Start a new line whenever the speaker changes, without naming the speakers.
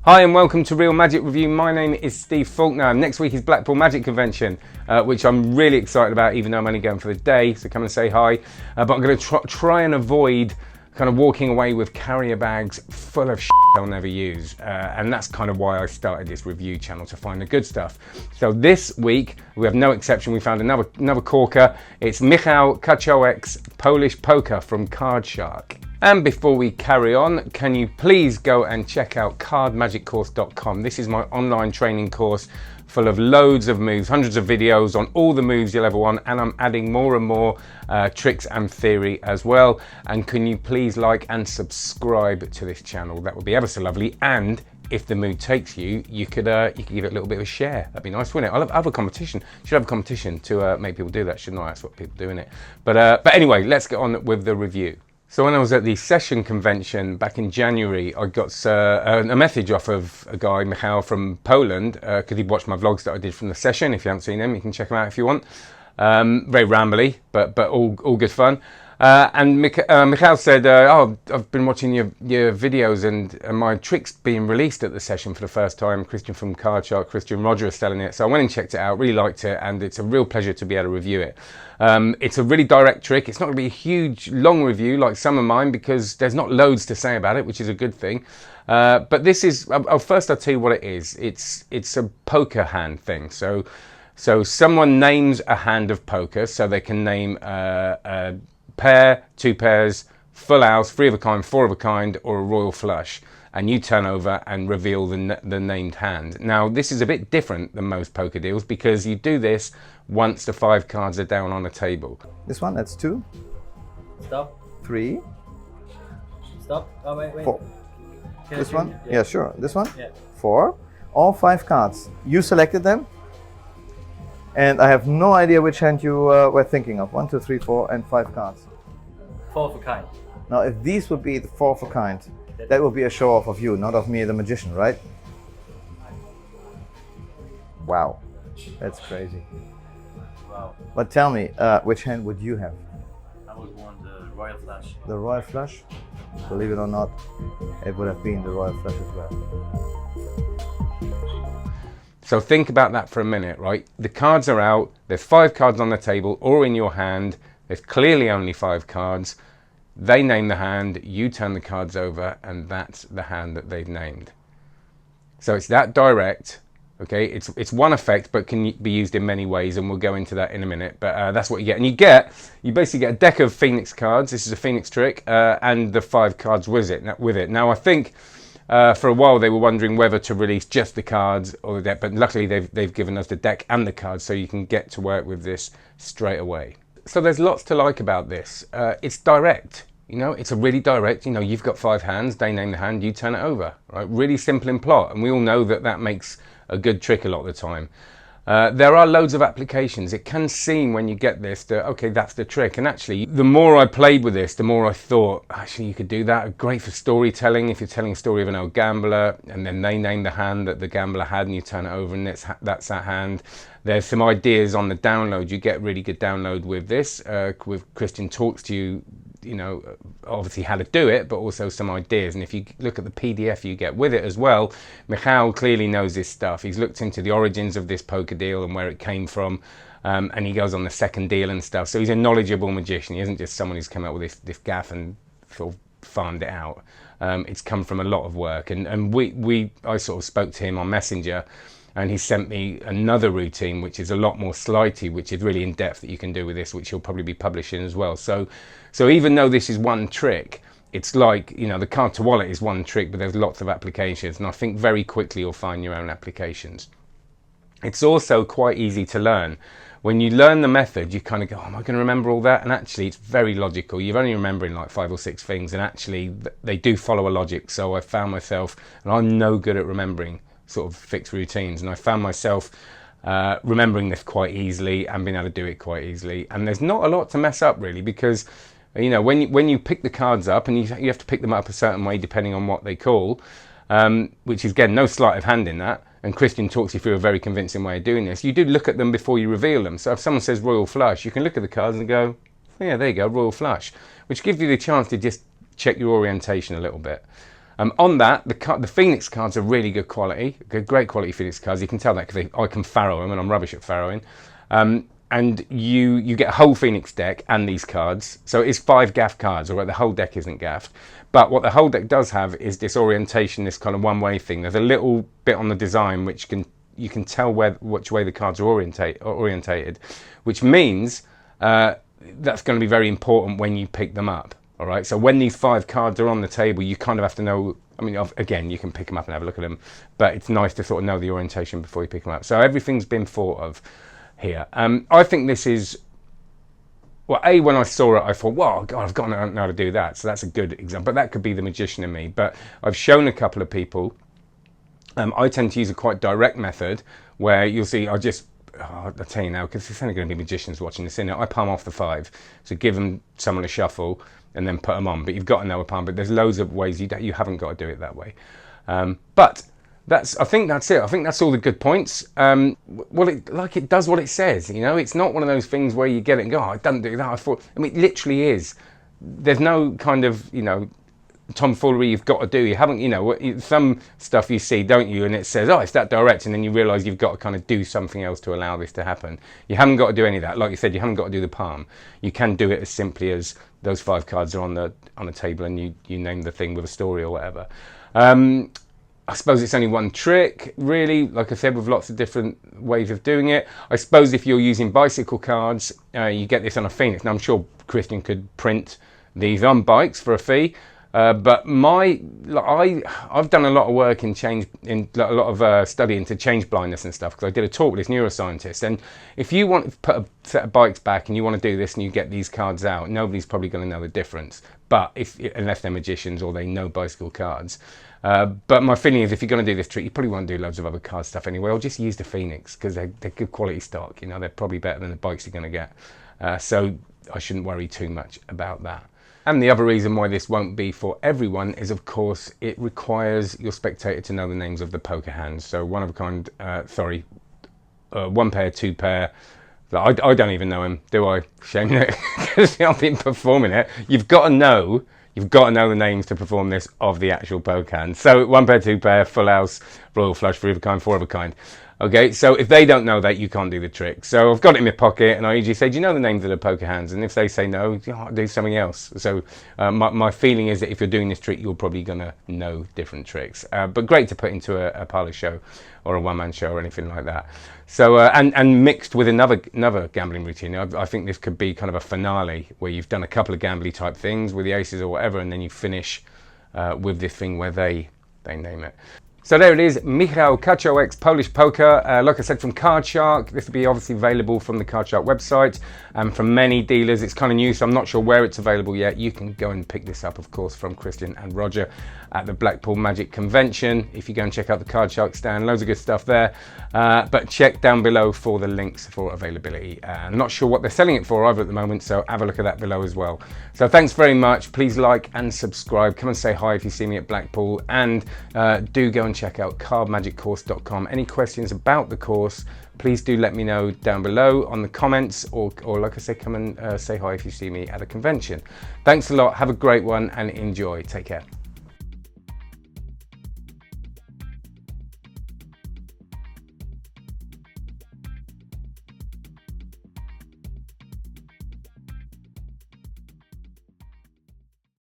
Hi and welcome to Real Magic Review. My name is Steve Faulkner. Next week is Blackpool Magic Convention, which I'm really excited about, even though I'm only going for the day, so come and say hi. But I'm going to try and avoid kind of walking away with carrier bags full of shit I'll never use. And that's kind of why I started this review channel, to find the good stuff. So this week, we have no exception. We found another corker. It's Michal Kociolek's Polish Poker from Card Shark. And before we carry on, can you please go and check out cardmagiccourse.com. This is my online training course full of loads of moves, hundreds of videos on all the moves you'll ever want, and I'm adding more and more tricks and theory as well. And can you please like and subscribe to this channel? That would be ever so lovely. And if the mood takes you, you could give it a little bit of a share. That'd be nice, wouldn't it? I'll have a competition. Should have a competition to make people do that, shouldn't I? That's what people do, innit? But anyway, let's get on with the review. So when I was at the session convention back in January, I got a message off of a guy, Michal, from Poland, because he'd watched my vlogs that I did from the session. If you haven't seen them, you can check them out if you want. Very rambly, but all good fun. And Michal said, oh, I've been watching your videos and my trick's being released at the session for the first time. Christian from Card Shark, Christian Roger is selling it. So I went and checked it out, really liked it, and it's a real pleasure to be able to review it. It's a really direct trick. It's not going to be a huge, long review like some of mine because there's not loads to say about it, which is a good thing. But this is, first I'll tell you what it is. It's a poker hand thing. So someone names a hand of poker, so they can name a pair, two pairs, full house, three of a kind, four of a kind, or a royal flush, and you turn over and reveal the named hand. Now this is a bit different than most poker deals because you do this once the 5 cards are down on the table.
This one, that's 2.
Stop.
3.
Stop. Oh, wait.
4.
Can
This
I
one?
change it?
Yeah, sure. This one?
Yeah.
4. All 5 cards. You selected them. And I have no idea which hand you were thinking of. 1, 2, 3, 4, and 5 cards.
4 of a kind.
Now, if these would be the 4 of a kind, that would be a show off of you, not of me, the magician, right? Wow. That's crazy.
Wow.
But tell me, which hand would you have?
I would want the royal flush.
The royal flush? Believe it or not, it would have been the royal flush as well.
So think about that for a minute, right? The cards are out, there's 5 cards on the table or in your hand, there's clearly only 5 cards. They name the hand, you turn the cards over, and that's the hand that they've named. So it's that direct, okay? It's one effect, but can be used in many ways, and we'll go into that in a minute. But that's what you get. And you basically get a deck of Phoenix cards. This is a Phoenix trick, and the 5 cards with it. Now I think for a while they were wondering whether to release just the cards or the deck, but luckily they've given us the deck and the cards, so you can get to work with this straight away. So there's lots to like about this. It's direct, you know, it's a really direct, you know, you've got 5 hands, they name the hand, you turn it over, right? Really simple in plot, and we all know that makes a good trick a lot of the time. There are loads of applications. It can seem when you get this that, okay, that's the trick. And actually, the more I played with this, the more I thought, actually, you could do that. Great for storytelling. If you're telling a story of an old gambler, and then they name the hand that the gambler had, and you turn it over, and that's that hand. There's some ideas on the download. You get really good download with this. With Christian talks to you, you know, obviously how to do it, but also some ideas. And if you look at the PDF you get with it as well, Michal clearly knows this stuff. He's looked into the origins of this poker deal and where it came from, and he goes on the second deal and stuff. So he's a knowledgeable magician. He isn't just someone who's come up with this gaff and sort of farmed it out. It's come from a lot of work, and I sort of spoke to him on Messenger, and he sent me another routine which is a lot more sleighty, which is really in depth, that you can do with this, which he'll probably be publishing as well. So even though this is one trick, it's like, you know, the card to wallet is one trick, but there's lots of applications, and I think very quickly you'll find your own applications. It's also quite easy to learn. When you learn the method, you kind of go, oh, am I going to remember all that? And actually it's very logical. You're only remembering like 5 or 6 things, and actually they do follow a logic. So I found myself, and I'm no good at remembering sort of fixed routines, and I found myself remembering this quite easily and being able to do it quite easily. And there's not a lot to mess up really, because you know, when you pick the cards up, and you have to pick them up a certain way depending on what they call, which is again no sleight of hand in that, and Christian talks you through a very convincing way of doing this. You do look at them before you reveal them. So if someone says royal flush, you can look at the cards and go, oh, yeah, there you go, royal flush, which gives you the chance to just check your orientation a little bit. On that, the Phoenix cards are really good quality, great quality Phoenix cards. You can tell that because I can faro them, and I'm rubbish at farrowing. And you get a whole Phoenix deck and these cards. So it's 5 gaff cards, all right? The whole deck isn't gaffed. But what the whole deck does have is this orientation, this kind of one-way thing. There's a little bit on the design which you can tell which way the cards are orientated, which means that's going to be very important when you pick them up. All right, so when these 5 cards are on the table, you kind of have to know. I mean, again, you can pick them up and have a look at them, but it's nice to sort of know the orientation before you pick them up. So everything's been thought of here. I think this is, well, when I saw it, I thought, wow, God, I've got to know how to do that. So that's a good example, but that could be the magician in me. But I've shown a couple of people. I tend to use a quite direct method where you'll see, I'll tell you now, because there's only going to be magicians watching this in it. I palm off the 5, so give someone a shuffle and then put them on. But you've got to know a palm. But there's loads of ways you haven't got to do it that way. But I think that's it. I think that's all the good points. Well, it does what it says. You know, it's not one of those things where you get it and go, oh, it doesn't do that. I mean, it literally is. There's no kind of, tomfoolery you've got to do. You haven't, some stuff you see, don't you? And it says, oh, it's that direct, and then you realise you've got to kind of do something else to allow this to happen. You haven't got to do any of that. Like you said, you haven't got to do the palm. You can do it as simply as those 5 cards are on the table, and you name the thing with a story or whatever. I suppose it's only one trick, really, like I said, with lots of different ways of doing it. I suppose if you're using bicycle cards, you get this on a Phoenix. Now, I'm sure Christian could print these on bikes for a fee. But I've done a lot of work in a lot of study into change blindness and stuff, because I did a talk with this neuroscientist. And if you want to put a set of bikes back and you want to do this and you get these cards out, nobody's probably going to know the difference. But unless they're magicians or they know bicycle cards. But my feeling is, if you're going to do this trick, you probably won't do loads of other card stuff anyway, or just use the Phoenix, because they're good quality stock. They're probably better than the bikes you're going to get. So I shouldn't worry too much about that. And the other reason why this won't be for everyone is, of course, it requires your spectator to know the names of the poker hands. So one of a kind, one pair, 2 pair. I don't even know him, do I? Shame it, because I've been performing it. You've got to know the names to perform this of the actual poker hands. So 1 pair, 2 pair, full house, royal flush, 3 of a kind, 4 of a kind. Okay, so if they don't know that, you can't do the trick. So I've got it in my pocket, and I usually say, do you know the names of the poker hands? And if they say no, I'll do something else. So my feeling is that if you're doing this trick, you're probably going to know different tricks. But great to put into a parlour show or a one-man show or anything like that. So and mixed with another gambling routine. I think this could be kind of a finale where you've done a couple of gambly type things with the aces or whatever, and then you finish with this thing where they name it. So there it is, Michal Kociolek's Polish Poker. Like I said, from Card Shark. This will be obviously available from the Card Shark website and from many dealers. It's kind of new, so I'm not sure where it's available yet. You can go and pick this up, of course, from Christian and Roger at the Blackpool Magic Convention. If you go and check out the Card Shark stand, loads of good stuff there. But check down below for the links for availability. I'm not sure what they're selling it for either at the moment, so have a look at that below as well. So thanks very much. Please like and subscribe. Come and say hi if you see me at Blackpool, and do go and check out cardmagiccourse.com. Any questions about the course, please do let me know down below on the comments, or like I said, come and say hi if you see me at a convention. Thanks a lot, have a great one and enjoy. Take care.